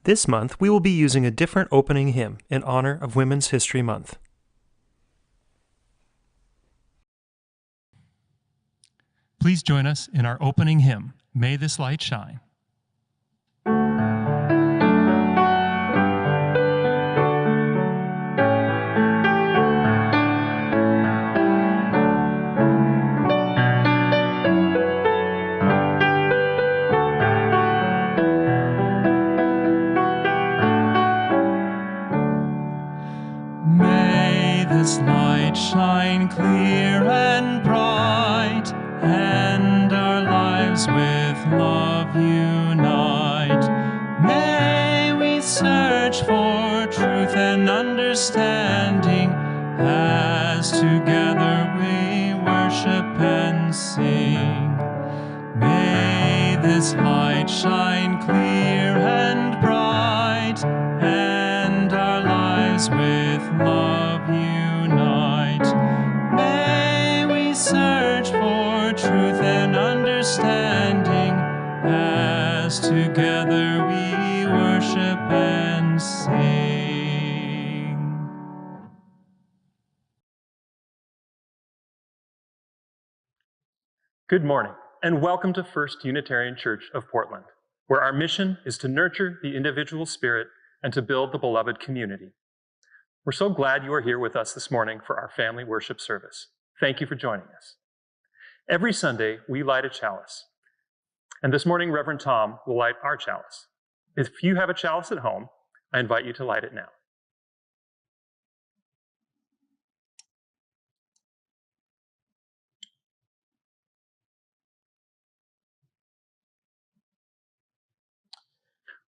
This month, we will be using a different opening hymn in honor of Women's History Month. Please join us in our opening hymn, May This Light Shine. This light shine clear and bright, and our lives with love unite. May we search for truth and understanding, as together we worship and sing. May this light shine clear and bright, and our lives with love unite. May we search for truth and understanding, as together we worship and sing. Good morning, and welcome to First Unitarian Church of Portland, where our mission is to nurture the individual spirit and to build the beloved community. We're so glad you are here with us this morning for our family worship service. Thank you for joining us. Every Sunday, we light a chalice. And this morning, Reverend Tom will light our chalice. If you have a chalice at home, I invite you to light it now.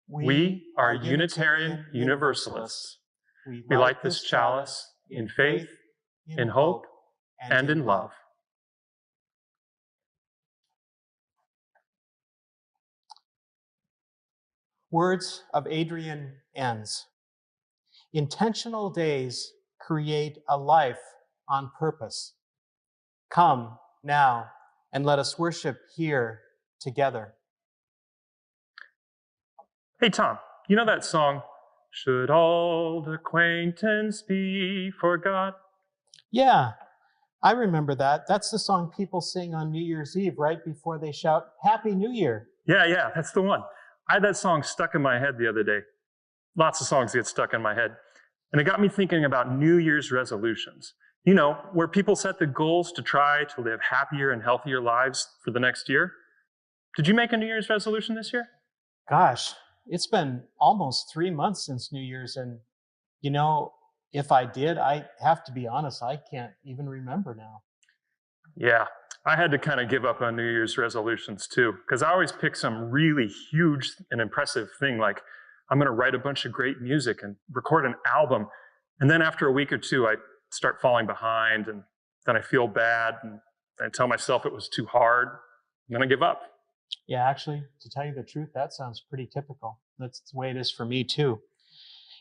We are Unitarian Universalists. We light this chalice in faith, in hope, and in love. Words of Adrian Enns. Intentional days create a life on purpose. Come now and let us worship here together. Hey, Tom, you know that song, "Should Old Acquaintance Be Forgot"? Yeah, I remember that. That's the song people sing on New Year's Eve right before they shout, Happy New Year. Yeah, that's the one. I had that song stuck in my head the other day. Lots of songs get stuck in my head. And it got me thinking about New Year's resolutions. You know, where people set the goals to try to live happier and healthier lives for the next year. Did you make a New Year's resolution this year? Gosh, it's been almost 3 months since New Year's, and you know, if I did, I have to be honest, I can't even remember now. Yeah, I had to kind of give up on New Year's resolutions too, because I always pick some really huge and impressive thing, like I'm going to write a bunch of great music and record an album, and then after a week or two, I start falling behind, and then I feel bad, and I tell myself it was too hard, and then I give up. Yeah, actually, to tell you the truth, that sounds pretty typical. That's the way it is for me too.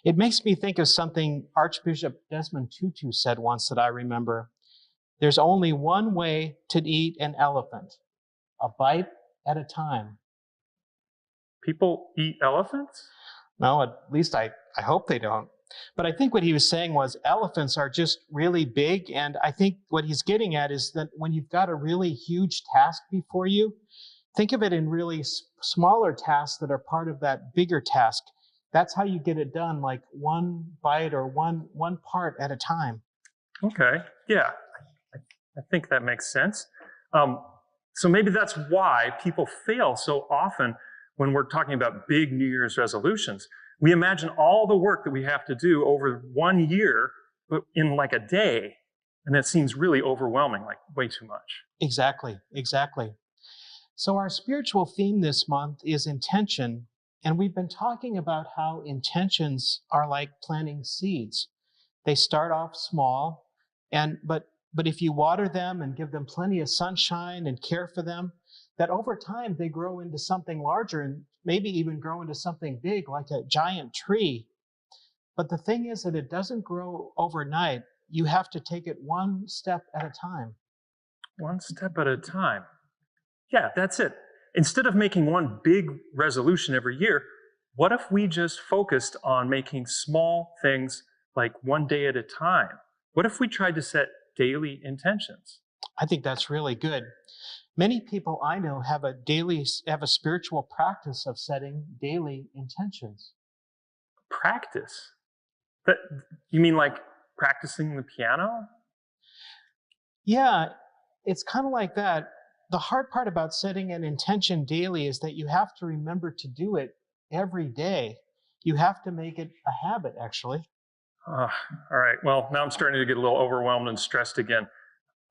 It makes me think of something Archbishop Desmond Tutu said once that I remember. There's only one way to eat an elephant, a bite at a time. People eat elephants? No, at least I hope they don't. But I think what he was saying was elephants are just really big, and I think what he's getting at is that when you've got a really huge task before you, think of it in really smaller tasks that are part of that bigger task. That's how you get it done, like one bite or one part at a time. Okay, yeah, I think that makes sense. So maybe that's why people fail so often when we're talking about big New Year's resolutions. We imagine all the work that we have to do over 1 year, but in like a day, and that seems really overwhelming, like way too much. Exactly. So our spiritual theme this month is intention, and we've been talking about how intentions are like planting seeds. They start off small, but if you water them and give them plenty of sunshine and care for them, that over time they grow into something larger and maybe even grow into something big like a giant tree. But the thing is that it doesn't grow overnight. You have to take it one step at a time. One step at a time. Yeah, that's it. Instead of making one big resolution every year, what if we just focused on making small things like one day at a time? What if we tried to set daily intentions? I think that's really good. Many people I know have a spiritual practice of setting daily intentions. Practice. That, you mean like practicing the piano? Yeah, it's kind of like that. The hard part about setting an intention daily is that you have to remember to do it every day. You have to make it a habit, actually. All right. Well, now I'm starting to get a little overwhelmed and stressed again.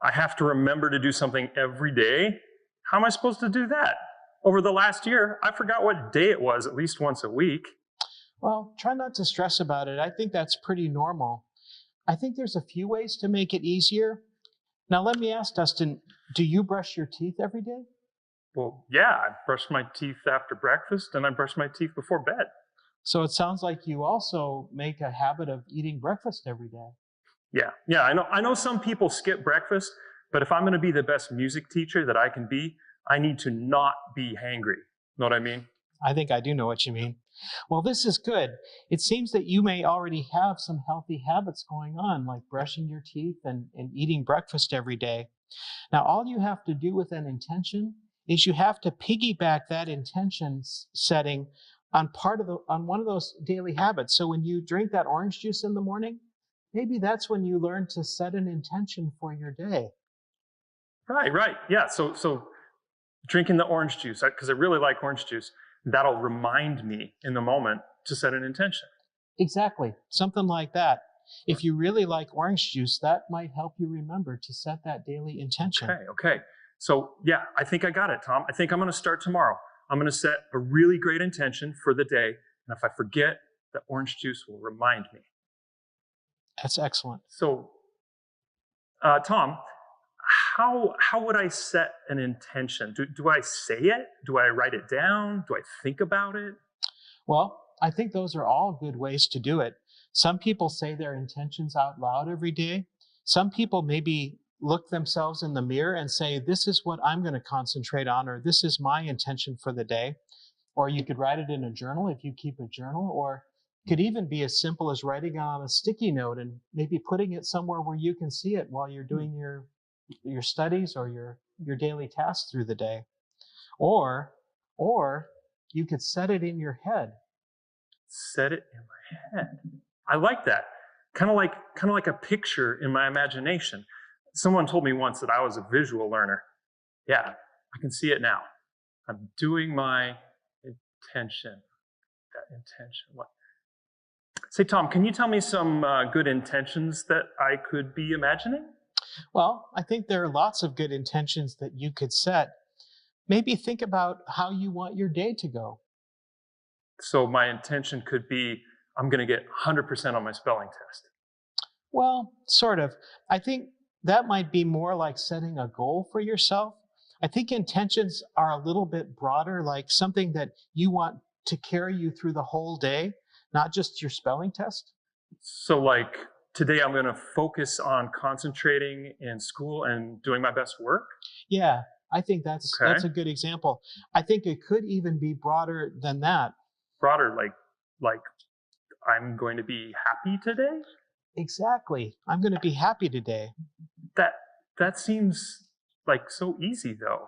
I have to remember to do something every day. How am I supposed to do that? Over the last year, I forgot what day it was at least once a week. Well, try not to stress about it. I think that's pretty normal. I think there's a few ways to make it easier. Now, let me ask, Dustin, do you brush your teeth every day? Well, yeah, I brush my teeth after breakfast and I brush my teeth before bed. So it sounds like you also make a habit of eating breakfast every day. Yeah, I know some people skip breakfast, but if I'm going to be the best music teacher that I can be, I need to not be hangry. Know what I mean? I think I do know what you mean. Well, this is good. It seems that you may already have some healthy habits going on, like brushing your teeth and eating breakfast every day. Now, all you have to do with an intention is you have to piggyback that intention setting on one of those daily habits. So when you drink that orange juice in the morning, maybe that's when you learn to set an intention for your day. Right. Yeah, so drinking the orange juice, because I really like orange juice, that'll remind me in the moment to set an intention. Exactly, something like that. If you really like orange juice, that might help you remember to set that daily intention. Okay. So yeah, I think I got it, Tom. I think I'm going to start tomorrow. I'm going to set a really great intention for the day. And if I forget, the orange juice will remind me. That's excellent. So, Tom, how would I set an intention? Do I say it? Do I write it down? Do I think about it? Well, I think those are all good ways to do it. Some people say their intentions out loud every day. Some people maybe look themselves in the mirror and say, this is what I'm going to concentrate on, or this is my intention for the day. Or you could write it in a journal if you keep a journal, or it could even be as simple as writing it on a sticky note and maybe putting it somewhere where you can see it while you're doing your studies or your daily tasks through the day. Or you could set it in your head. Set it in my head. I like that. Kind of like a picture in my imagination. Someone told me once that I was a visual learner. Yeah, I can see it now. I'm doing my intention. That intention. What? Say, Tom, can you tell me some good intentions that I could be imagining? Well, I think there are lots of good intentions that you could set. Maybe think about how you want your day to go. So my intention could be, I'm going to get 100% on my spelling test. Well, sort of. I think that might be more like setting a goal for yourself. I think intentions are a little bit broader, like something that you want to carry you through the whole day, not just your spelling test. So like today I'm going to focus on concentrating in school and doing my best work? Yeah, I think that's a good example. I think it could even be broader than that. Broader, like I'm going to be happy today? Exactly. I'm going to be happy today. That seems like so easy though.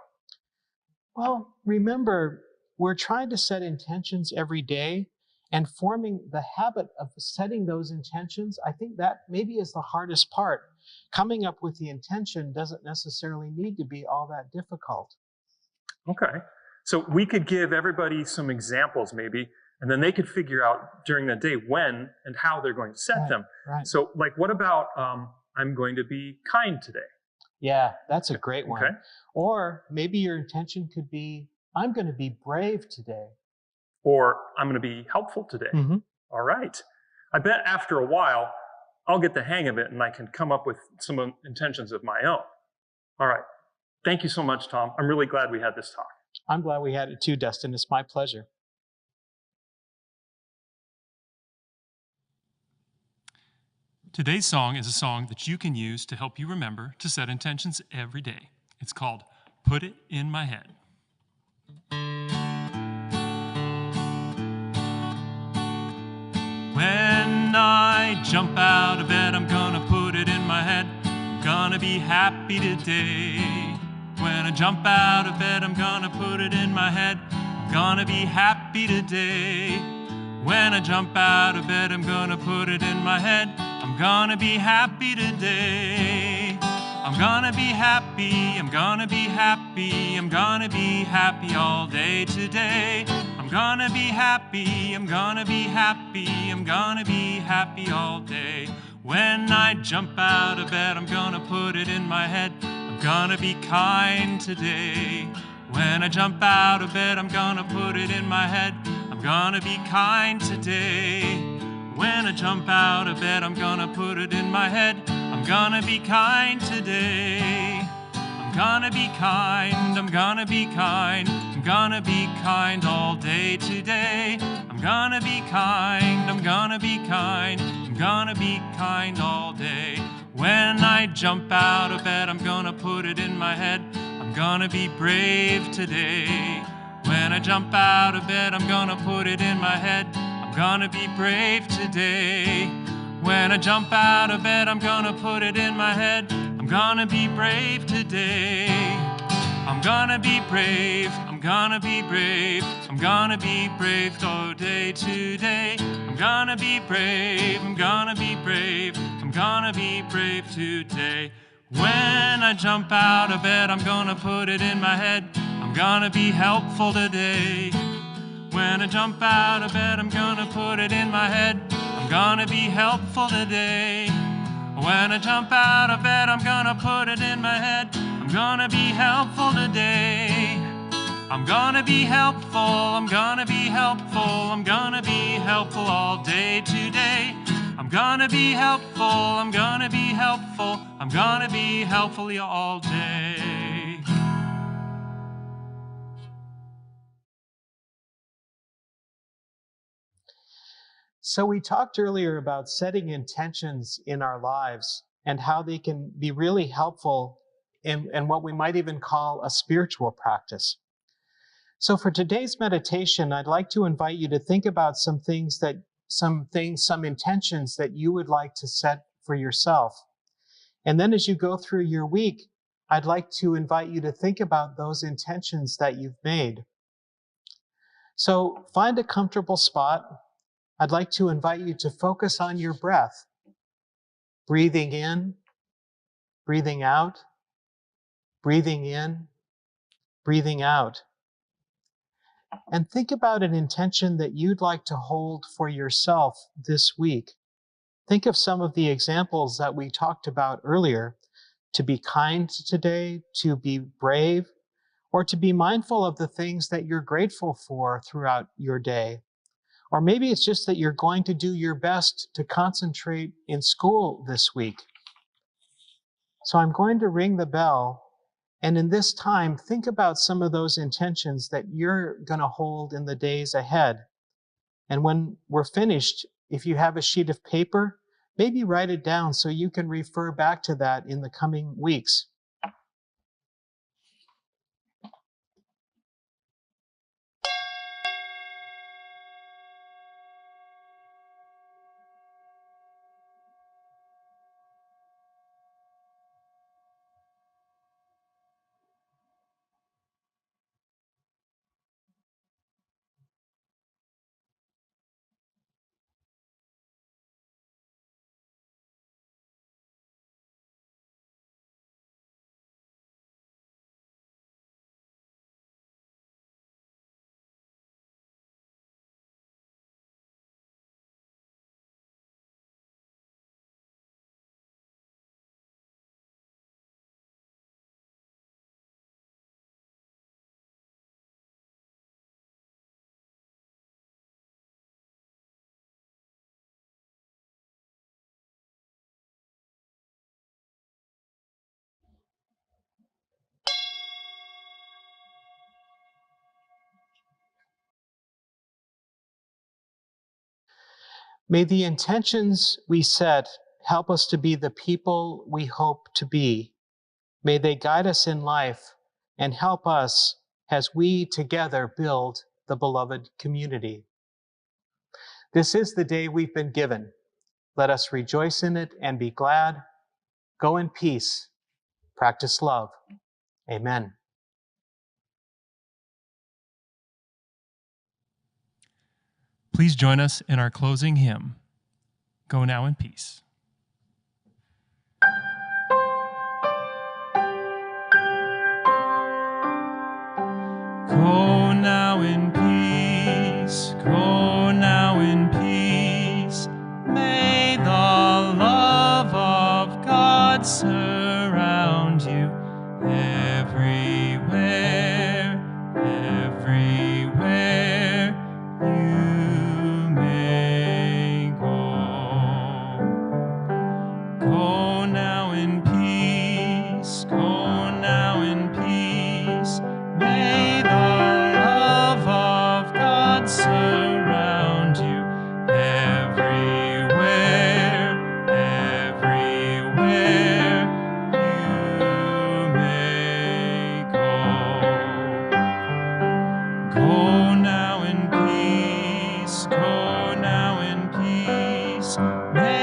Well, remember, we're trying to set intentions every day, and forming the habit of setting those intentions, I think that maybe is the hardest part. Coming up with the intention doesn't necessarily need to be all that difficult. Okay. So we could give everybody some examples maybe, and then they could figure out during the day when and how they're going to set them. Right. So like what about I'm going to be kind today? Yeah, that's a great one. Okay. Or maybe your intention could be, I'm going to be brave today. Or I'm going to be helpful today. Mm-hmm. All right. I bet after a while, I'll get the hang of it and I can come up with some intentions of my own. All right. Thank you so much, Tom. I'm really glad we had this talk. I'm glad we had it too, Dustin. It's my pleasure. Today's song is a song that you can use to help you remember to set intentions every day. It's called Put It in My Head. jump out of bed, I'm gonna put it in my head. I'm gonna be happy today. When I jump out of bed, I'm gonna put it in my head. I'm gonna be happy today. When I jump out of bed, I'm gonna put it in my head. I'm gonna be happy today. I'm gonna be happy, I'm gonna be happy, I'm gonna be happy all day today. I'm gonna be happy, I'm gonna be happy, I'm gonna be happy all day. When I jump out of bed, I'm gonna put it in my head. I'm gonna be kind today. When I jump out of bed, I'm gonna put it in my head. I'm gonna be kind today. When I jump out of bed, I'm gonna put it in my head. I'm gonna be kind today. I'm gonna be kind, I'm gonna be kind, I'm gonna be kind all day today. I'm gonna be kind, I'm gonna be kind, I'm gonna be kind all day. When I jump out of bed, I'm gonna put it in my head. I'm gonna be brave today. When I jump out of bed, I'm gonna put it in my head. I'm gonna be brave today. When I jump out of bed, I'm gonna put it in my head. I'm gonna be brave today. I'm gonna be brave, I'm gonna be brave, I'm gonna be brave all day today. I'm gonna be brave, I'm gonna be brave, I'm gonna be brave today. When I jump out of bed, I'm gonna put it in my head. I'm gonna be helpful today. When I jump out of bed, I'm gonna put it in my head. I'm gonna be helpful today. When I jump out of bed, I'm gonna put it in my head. I'm gonna be helpful today. I'm gonna be helpful, I'm gonna be helpful, I'm gonna be helpful all day today. I'm gonna be helpful, I'm gonna be helpful, I'm gonna be helpful all day. So we talked earlier about setting intentions in our lives and how they can be really helpful in what we might even call a spiritual practice. So for today's meditation, I'd like to invite you to think about some intentions that you would like to set for yourself. And then as you go through your week, I'd like to invite you to think about those intentions that you've made. So find a comfortable spot. I'd like to invite you to focus on your breath, breathing in, breathing out, breathing in, breathing out. And think about an intention that you'd like to hold for yourself this week. Think of some of the examples that we talked about earlier: to be kind today, to be brave, or to be mindful of the things that you're grateful for throughout your day. Or maybe it's just that you're going to do your best to concentrate in school this week. So I'm going to ring the bell, and in this time, think about some of those intentions that you're going to hold in the days ahead. And when we're finished, if you have a sheet of paper, maybe write it down so you can refer back to that in the coming weeks. May the intentions we set help us to be the people we hope to be. May they guide us in life and help us as we together build the beloved community. This is the day we've been given. Let us rejoice in it and be glad. Go in peace. Practice love. Amen. Please join us in our closing hymn. Go now in peace. Go now in peace, go now in peace. May the love of God surround you everywhere, everywhere you may go. Go now in peace, go now in peace. May the love of God surround you everywhere, everywhere you may go. Go now in peace, go now in peace. May